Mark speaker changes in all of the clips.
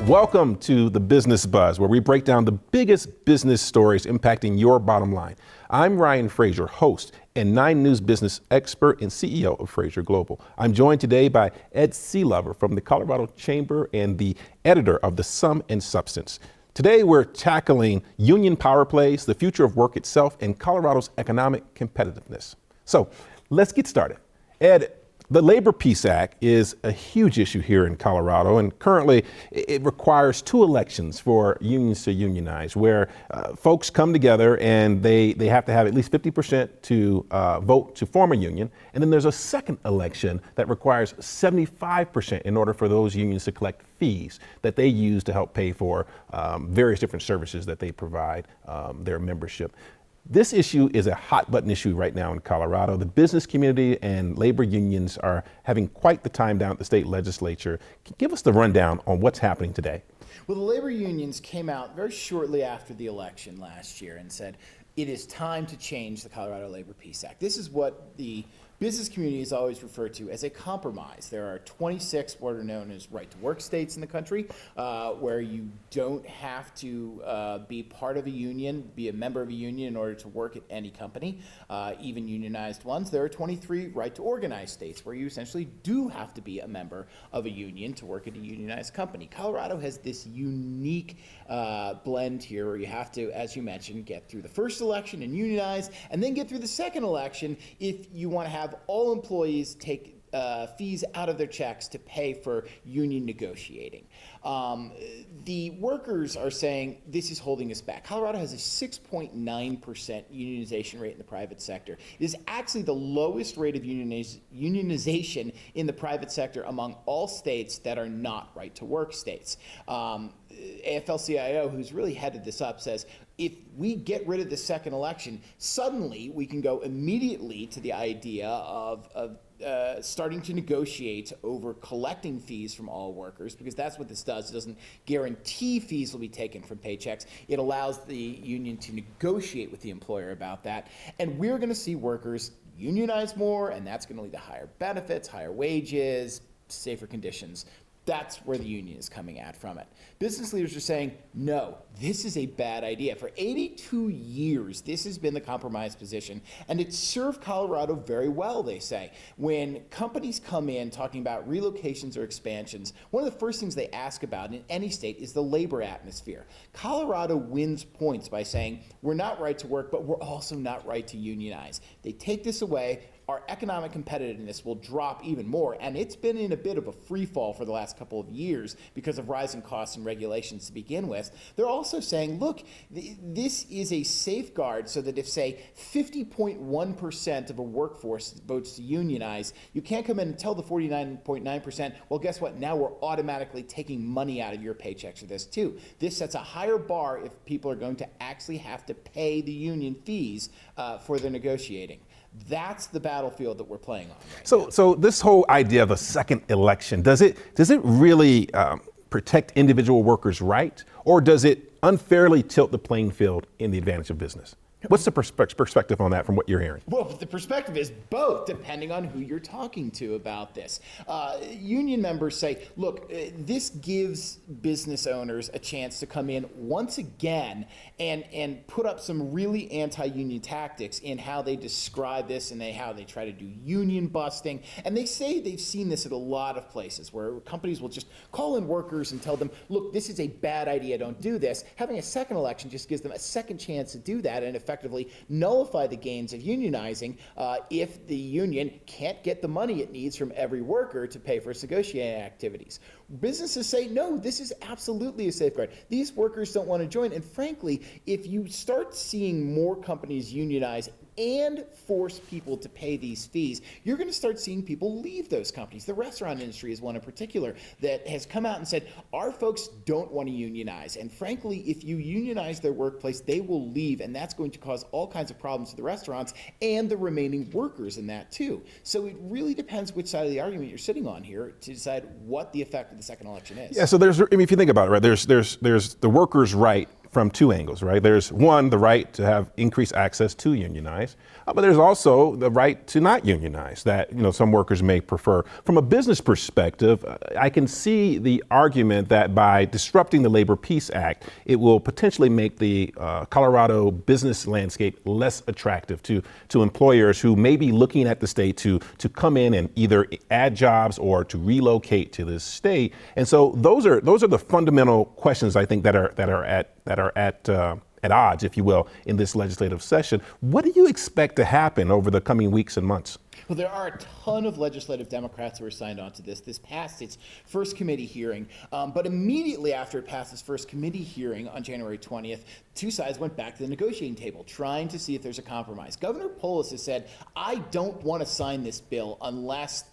Speaker 1: Welcome to the Business Buzz, where we break down the biggest business stories impacting your bottom line. I'm Ryan Frasier, host and 9 News business expert and CEO of Frasier Global. I'm joined today by Ed Sealover from the Colorado Chamber and the editor of The Sum and Substance. Today, we're tackling union power plays, the future of work itself, and Colorado's economic competitiveness. So let's get started. Ed, the Labor Peace Act is a huge issue here in Colorado, and currently it requires 2 elections for unions to unionize, where folks come together and they have to have at least 50% to vote to form a union. And then there's a second election that requires 75% in order for those unions to collect fees that they use to help pay for various different services that they provide their membership. This issue is a hot button issue right now in Colorado. The business community and labor unions are having quite the time down at the state legislature. Give us the rundown on what's happening today.
Speaker 2: Well, the labor unions came out very shortly after the election last year and said, it is time to change the Colorado Labor Peace Act. This is what the business community is always referred to as a compromise. There are 26 what are known as right-to-work states in the country where you don't have to be part of a union, be a member of a union in order to work at any company, even unionized ones. There are 23 right-to-organize states where you essentially do have to be a member of a union to work at a unionized company. Colorado has this unique blend here where you have to, as you mentioned, get through the first election and unionize, and then get through the second election if you want to have all employees take fees out of their checks to pay for union negotiating. The workers are saying this is holding us back. Colorado has a 6.9% unionization rate in the private sector. It is actually the lowest rate of unionization in the private sector among all states that are not right-to-work states. AFL-CIO, who's really headed this up, says if we get rid of the second election, suddenly we can go immediately to the idea of starting to negotiate over collecting fees from all workers, because that's what this does. It doesn't guarantee fees will be taken from paychecks. It allows the union to negotiate with the employer about that. And we're going to see workers unionize more, and that's going to lead to higher benefits, higher wages, safer conditions. That's where the union is coming at from it. Business leaders are saying, no, this is a bad idea. For 82 years, this has been the compromise position, and it's served Colorado very well, they say. When companies come in talking about relocations or expansions, one of the first things they ask about in any state is the labor atmosphere. Colorado wins points by saying, we're not right to work, but we're also not right to unionize. They take this away, our economic competitiveness will drop even more, and it's been in a bit of a free fall for the last couple of years because of rising costs and regulations to begin with. They're also saying, look, this is a safeguard so that if, say, 50.1% of a workforce votes to unionize, you can't come in and tell the 49.9%, well, guess what? Now we're automatically taking money out of your paychecks for this, too. This sets a higher bar if people are going to actually have to pay the union fees for their negotiating. That's the battlefield that we're playing on right now.
Speaker 1: So this whole idea of a second election, does it really protect individual workers' rights, or does it unfairly tilt the playing field in the advantage of business? What's the perspective on that from what you're hearing?
Speaker 2: Well, the perspective is both, depending on who you're talking to about this. Union members say, look, this gives business owners a chance to come in once again and put up some really anti-union tactics in how they describe this and how they try to do union busting. And they say they've seen this at a lot of places where companies will just call in workers and tell them, look, this is a bad idea, don't do this. Having a second election just gives them a second chance to do that and effectively nullify the gains of unionizing if the union can't get the money it needs from every worker to pay for its negotiating activities. Businesses say, no, this is absolutely a safeguard. These workers don't want to join. And frankly, if you start seeing more companies unionize and force people to pay these fees, you're going to start seeing people leave those companies. The restaurant industry is one in particular that has come out and said, our folks don't want to unionize. And frankly, if you unionize their workplace, they will leave. And that's going to cause all kinds of problems to the restaurants and the remaining workers in that too. So it really depends which side of the argument you're sitting on here to decide what the effect of the second election is.
Speaker 1: Yeah, so if you think about it, right, there's the workers' right from two angles, right? There's one, the right to have increased access to unionize, but there's also the right to not unionize that, some workers may prefer. From a business perspective, I can see the argument that by disrupting the Labor Peace Act, it will potentially make the Colorado business landscape less attractive to employers who may be looking at the state to come in and either add jobs or to relocate to this state. And so those are the fundamental questions I think that are at odds, if you will, in this legislative session. What do you expect to happen over the coming weeks and months?
Speaker 2: Well, there are a ton of legislative Democrats who are signed on to this. This passed its first committee hearing, but immediately after it passed its first committee hearing on January 20th, two sides went back to the negotiating table, trying to see if there's a compromise. Governor Polis has said, I don't want to sign this bill unless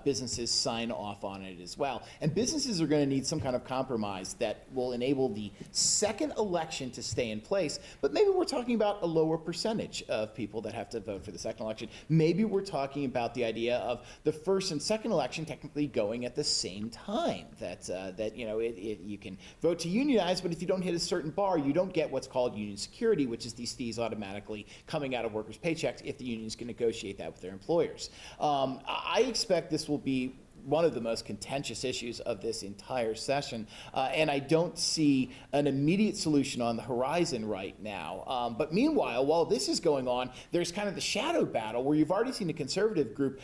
Speaker 2: businesses sign off on it as well. And businesses are going to need some kind of compromise that will enable the second election to stay in place. But maybe we're talking about a lower percentage of people that have to vote for the second election. Maybe we're talking about the idea of the first and second election technically going at the same time. That you can vote to unionize, but if you don't hit a certain bar, you don't get what's called union security, which is these fees automatically coming out of workers' paychecks if the unions can negotiate that with their employers. I expect this will be one of the most contentious issues of this entire session, and I don't see an immediate solution on the horizon right now. But meanwhile, while this is going on, there's kind of the shadow battle where you've already seen a conservative group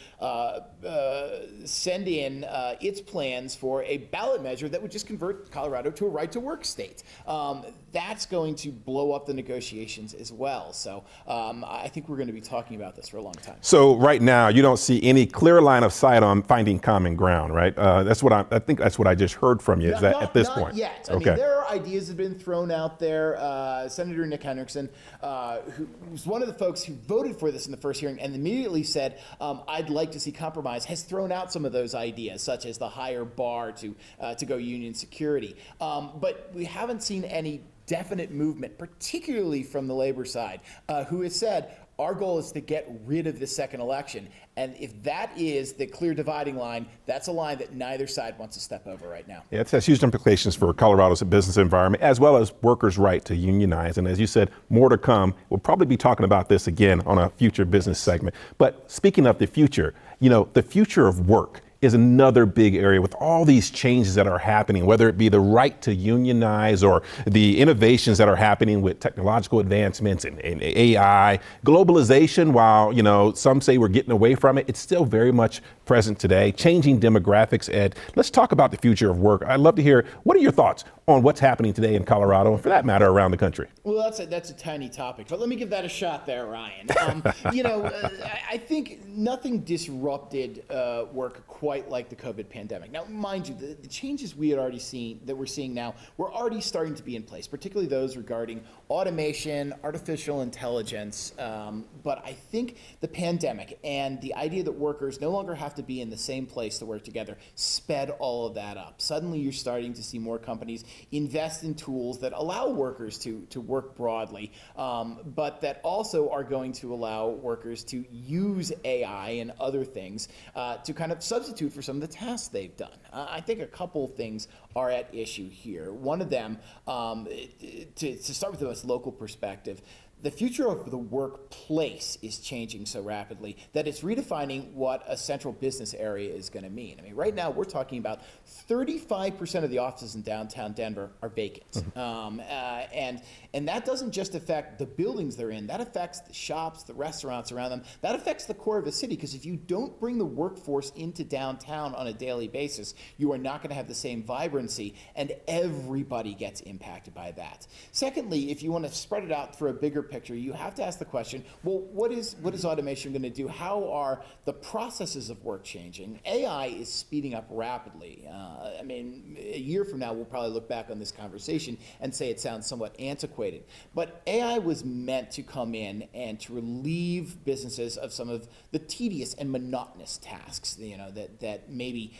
Speaker 2: send in its plans for a ballot measure that would just convert Colorado to a right-to-work state. That's going to blow up the negotiations as well. So I think we're going to be talking about this for a long time.
Speaker 1: So right now, you don't see any clear line of sight on finding common ground, right? That's what I think that's what I just heard from you. Is that at this point?
Speaker 2: Not yet. I
Speaker 1: Okay.
Speaker 2: mean, there are ideas that have been thrown out there. Senator Nick Hendrickson, who was one of the folks who voted for this in the first hearing and immediately said, I'd like to see compromise, has thrown out some of those ideas, such as the higher bar to go union security. But we haven't seen any definite movement, particularly from the labor side, who has said, our goal is to get rid of the second election. And if that is the clear dividing line, that's a line that neither side wants to step over right now.
Speaker 1: Yeah, it has huge implications for Colorado's business environment, as well as workers' right to unionize. And as you said, more to come. We'll probably be talking about this again on a future business segment. But speaking of the future, the future of work is another big area with all these changes that are happening, whether it be the right to unionize or the innovations that are happening with technological advancements and AI. Globalization, while some say we're getting away from it, it's still very much present today. Changing demographics, Ed. Let's talk about the future of work. I'd love to hear, what are your thoughts on what's happening today in Colorado, and for that matter, around the country?
Speaker 2: Well, that's a tiny topic, but let me give that a shot there, Ryan. I think nothing disrupted work quite like the COVID pandemic. Now, mind you, the changes we had already seen, that we're seeing now, were already starting to be in place, particularly those regarding automation, artificial intelligence. But I think the pandemic and the idea that workers no longer have to be in the same place to work together sped all of that up. Suddenly, you're starting to see more companies invest in tools that allow workers to work broadly, but that also are going to allow workers to use AI and other things to kind of substitute for some of the tasks they've done. I think a couple things are at issue here. One of them, to start with the most local perspective, the future of the workplace is changing so rapidly that it's redefining what a central business area is going to mean. I mean, right now we're talking about 35% of the offices in downtown Denver are vacant. And that doesn't just affect the buildings they're in, that affects the shops, the restaurants around them, that affects the core of the city, because if you don't bring the workforce into downtown on a daily basis, you are not going to have the same vibrancy, and everybody gets impacted by that. Secondly, if you want to spread it out for a bigger picture, you have to ask the question, well, what is automation going to do? How are the processes of work changing? AI is speeding up rapidly. I mean, a year from now, we'll probably look back on this conversation and say it sounds somewhat antiquated. But AI was meant to come in and to relieve businesses of some of the tedious and monotonous tasks, that maybe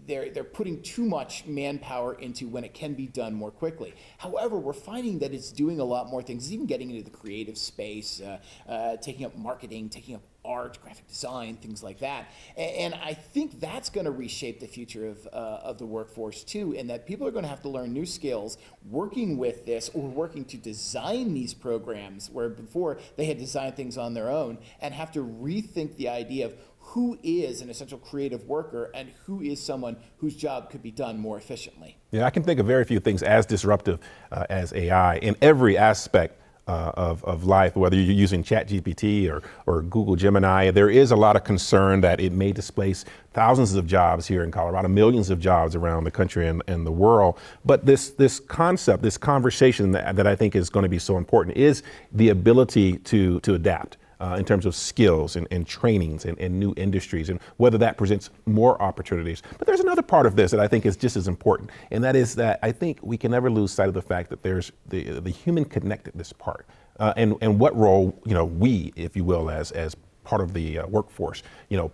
Speaker 2: they're putting too much manpower into when it can be done more quickly. However, we're finding that it's doing a lot more things, even getting into the creative space, taking up marketing, taking up art, graphic design, things like that. And I think that's going to reshape the future of the workforce too, in that people are going to have to learn new skills working with this or working to design these programs where before they had designed things on their own, and have to rethink the idea of who is an essential creative worker and who is someone whose job could be done more efficiently.
Speaker 1: Yeah, I can think of very few things as disruptive as AI in every aspect of life, whether you're using ChatGPT or Google Gemini. There is a lot of concern that it may displace thousands of jobs here in Colorado, millions of jobs around the country and the world. But this concept, this conversation that I think is going to be so important is the ability to adapt. In terms of skills and trainings and new industries, and whether that presents more opportunities. But there's another part of this that I think is just as important, and that is that I think we can never lose sight of the fact that there's the human connectedness part, and what role we, if you will, as part of the workforce,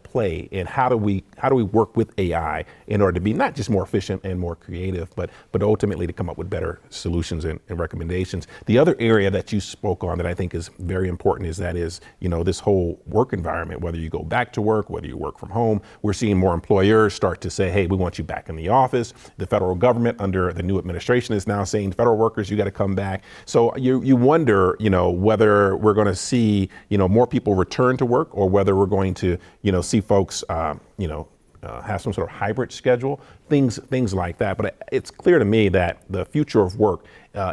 Speaker 1: play, and how do we work with AI in order to be not just more efficient and more creative, but ultimately to come up with better solutions and recommendations. The other area that you spoke on that I think is very important is this whole work environment. Whether you go back to work, whether you work from home, we're seeing more employers start to say, hey, we want you back in the office. The federal government under the new administration is now saying federal workers, you got to come back. So you wonder, whether we're going to see, more people return to work, or whether we're going to, see folks, have some sort of hybrid schedule, things like that. But it's clear to me that the future of work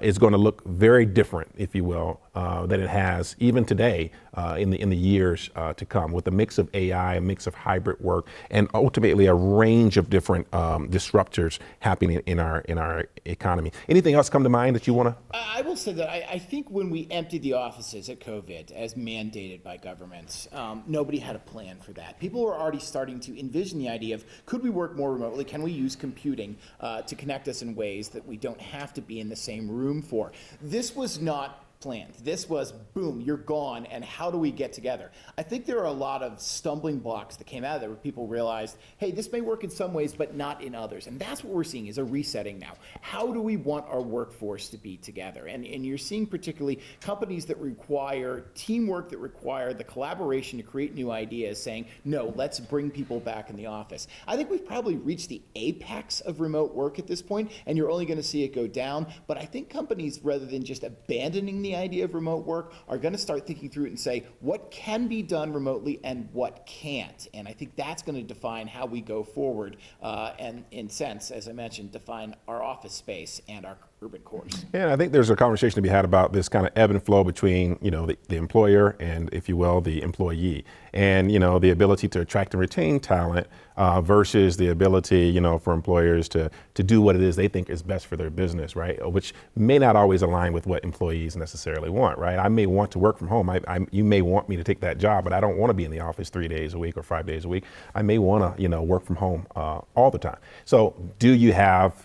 Speaker 1: is going to look very different, if you will, than it has even today in the years to come, with a mix of AI, a mix of hybrid work, and ultimately a range of different disruptors happening in our economy. Anything else come to mind that you want to?
Speaker 2: I will say that I think when we emptied the offices at COVID, as mandated by governments, nobody had a plan for that. People were already starting to envision the idea of, could we work more remotely? Can we use computing to connect us in ways that we don't have to be in the same room for? This was not planned. This was, boom, you're gone, and how do we get together? I think there are a lot of stumbling blocks that came out of there where people realized, hey, this may work in some ways, but not in others. And that's what we're seeing is a resetting now. How do we want our workforce to be together? And you're seeing particularly companies that require teamwork, that require the collaboration to create new ideas, saying, no, let's bring people back in the office. I think we've probably reached the apex of remote work at this point, and you're only going to see it go down. But I think companies, rather than just abandoning the idea of remote work, are going to start thinking through it and say, what can be done remotely and what can't? And I think that's going to define how we go forward, and in sense, as I mentioned, define our office space and our urban cores.
Speaker 1: Yeah, I think there's a conversation to be had about this kind of ebb and flow between, the employer and, if you will, the employee, and, the ability to attract and retain talent versus the ability, for employers to do what it is they think is best for their business, right? Which may not always align with what employees necessarily want, right? I may want to work from home. You may want me to take that job, but I don't want to be in the office 3 days a week or 5 days a week. I may want to, work from home all the time. So do you have,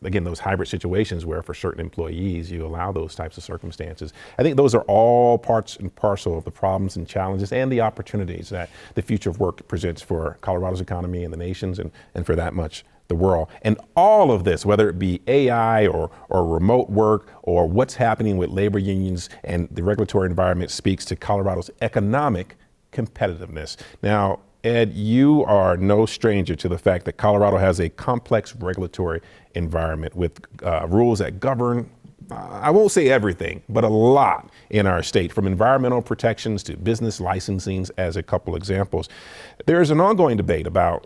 Speaker 1: again, those hybrid situations where for certain employees you allow those types of circumstances? I think those are all parts and parcel of the problems and challenges and the opportunities that the future of work presents for Colorado's economy and the nation's, and for that much the world. And all of this, whether it be AI or remote work or what's happening with labor unions and the regulatory environment, speaks to Colorado's economic competitiveness. Now, Ed, you are no stranger to the fact that Colorado has a complex regulatory environment with rules that govern, I won't say everything, but a lot in our state, from environmental protections to business licensings, as a couple examples. There's an ongoing debate about,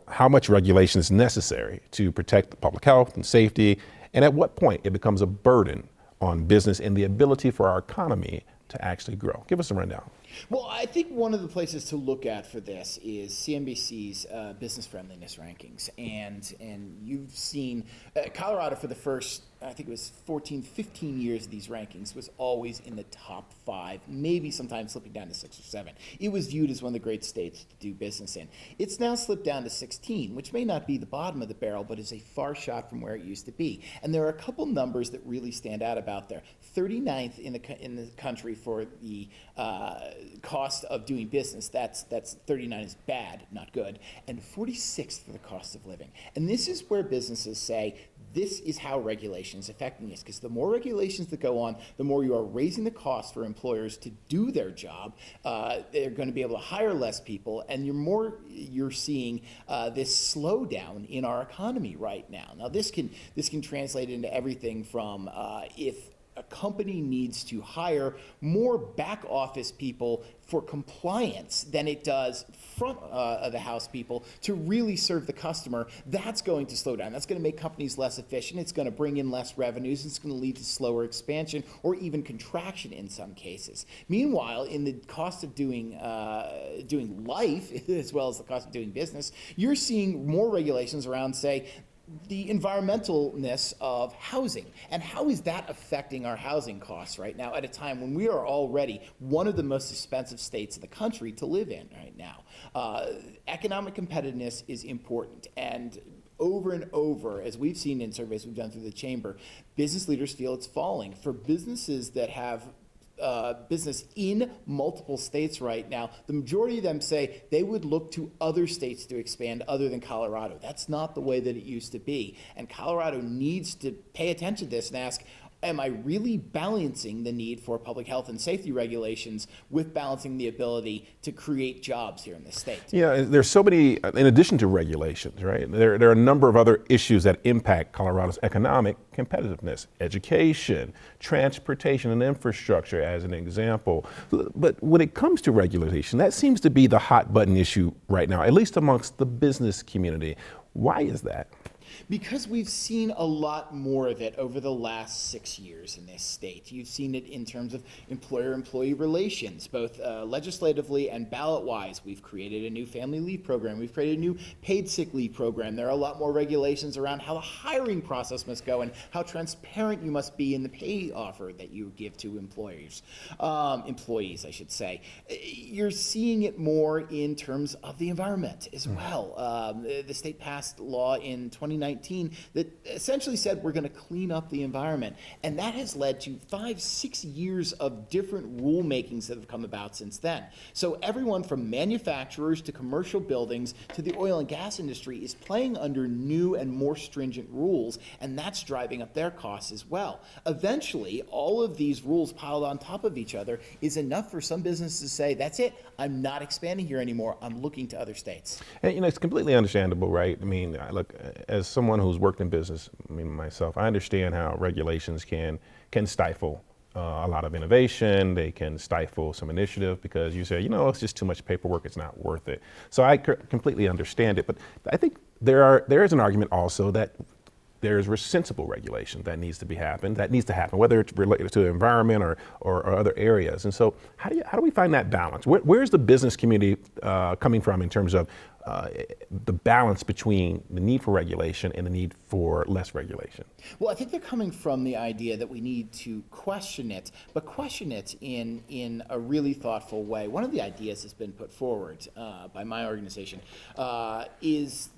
Speaker 1: how much regulation is necessary to protect the public health and safety, and at what point it becomes a burden on business and the ability for our economy to actually grow. Give us a rundown.
Speaker 2: Well, I think one of the places to look at for this is CNBC's business friendliness rankings. And you've seen Colorado for the first, I think it was 14, 15 years of these rankings, was always in the top 5, maybe sometimes slipping down to 6 or 7. It was viewed as one of the great states to do business in. It's now slipped down to 16, which may not be the bottom of the barrel, but is a far shot from where it used to be. And there are a couple numbers that really stand out about there. 39th in the country for the cost of doing business. That's 39 is bad, not good, and 46th for the cost of living. And this is where businesses say, this is how regulation regulation is affecting this, because the more regulations that go on, the more you are raising the cost for employers to do their job. They're going to be able to hire less people, and you're seeing this slowdown in our economy right now. Now, this can translate into everything from if a company needs to hire more back office people for compliance than it does front of the house people to really serve the customer, that's going to slow down. That's going to make companies less efficient. It's going to bring in less revenues. It's going to lead to slower expansion or even contraction in some cases. Meanwhile, in the cost of doing life as well as the cost of doing business, you're seeing more regulations around, say, the environmentalness of housing, and how is that affecting our housing costs right now at a time when we are already one of the most expensive states in the country to live in right now. Economic competitiveness is important, and over and over, as we've seen in surveys we've done through the chamber, business leaders feel it's falling. For businesses that have business in multiple states right now, the majority of them say they would look to other states to expand other than Colorado. That's not the way that it used to be. And Colorado needs to pay attention to this and ask, am I really balancing the need for public health and safety regulations with balancing the ability to create jobs here in the state?
Speaker 1: Yeah, there's so many, in addition to regulations, right? There are a number of other issues that impact Colorado's economic competitiveness: education, transportation, and infrastructure, as an example. But when it comes to regulation, that seems to be the hot button issue right now, at least amongst the business community. Why is that?
Speaker 2: Because we've seen a lot more of it over the last 6 years in this state. You've seen it in terms of employer-employee relations, both legislatively and ballot-wise. We've created a new family leave program. We've created a new paid sick leave program. There are a lot more regulations around how the hiring process must go and how transparent you must be in the pay offer that you give to employees, I should say. You're seeing it more in terms of the environment as well. The state passed law in 2019 that essentially said we're going to clean up the environment. And that has led to 5-6 years of different rulemakings that have come about since then. So everyone from manufacturers to commercial buildings to the oil and gas industry is playing under new and more stringent rules, and that's driving up their costs as well. Eventually, all of these rules piled on top of each other is enough for some businesses to say, that's it, I'm not expanding here anymore, I'm looking to other states.
Speaker 1: And it's completely understandable, right? I mean, look, as someone who's worked in business, I mean, myself, I understand how regulations can stifle a lot of innovation. They can stifle some initiative because you say, it's just too much paperwork, it's not worth it. So I completely understand it, but I think there is an argument also that there's sensible regulation that needs to happen, whether it's related to the environment or other areas. And so how do we find that balance? Where's the business community coming from in terms of the balance between the need for regulation and the need for less regulation?
Speaker 2: Well, I think they're coming from the idea that we need to question it, but question it in a really thoughtful way. One of the ideas that's been put forward by my organization is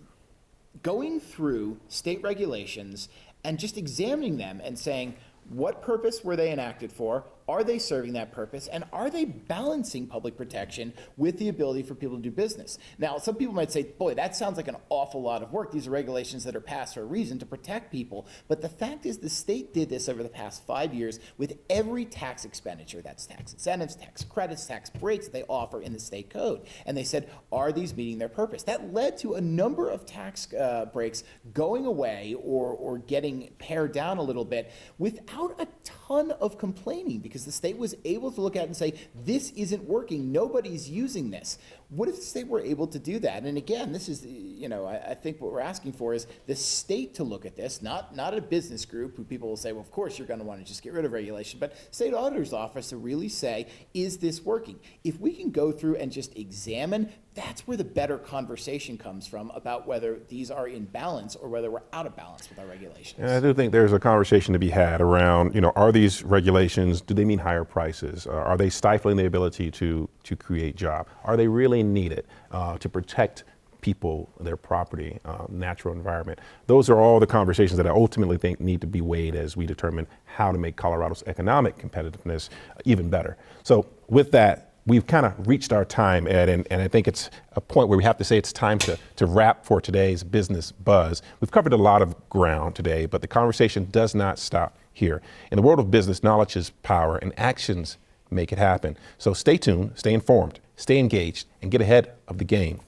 Speaker 2: going through state regulations and just examining them and saying, what purpose were they enacted for? Are they serving that purpose? And are they balancing public protection with the ability for people to do business? Now, some people might say, boy, that sounds like an awful lot of work. These are regulations that are passed for a reason, to protect people. But the fact is the state did this over the past 5 years with every tax expenditure. That's tax incentives, tax credits, tax breaks they offer in the state code. And they said, are these meeting their purpose? That led to a number of tax breaks going away or getting pared down a little bit without a ton of complaining, because the state was able to look at it and say, this isn't working, nobody's using this. What if the state were able to do that? And again, this is, I think what we're asking for is the state to look at this, not a business group who people will say, well, of course you're going to want to just get rid of regulation, but state auditor's office to really say, is this working? If we can go through and just examine, that's where the better conversation comes from about whether these are in balance or whether we're out of balance with our regulations.
Speaker 1: And I do think there's a conversation to be had around, are these regulations, do they mean higher prices? Are they stifling the ability to create jobs? Are they really needed to protect people, their property, natural environment? Those are all the conversations that I ultimately think need to be weighed as we determine how to make Colorado's economic competitiveness even better. So with that, we've kind of reached our time, Ed, and I think it's a point where we have to say it's time to wrap for today's Business Buzz. We've covered a lot of ground today, but the conversation does not stop here. In the world of business, knowledge is power, and actions make it happen. So stay tuned, stay informed, stay engaged, and get ahead of the game.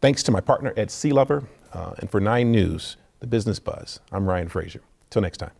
Speaker 1: Thanks to my partner at Sealover, and for 9 News, the Business Buzz. I'm Ryan Frasier. Till next time.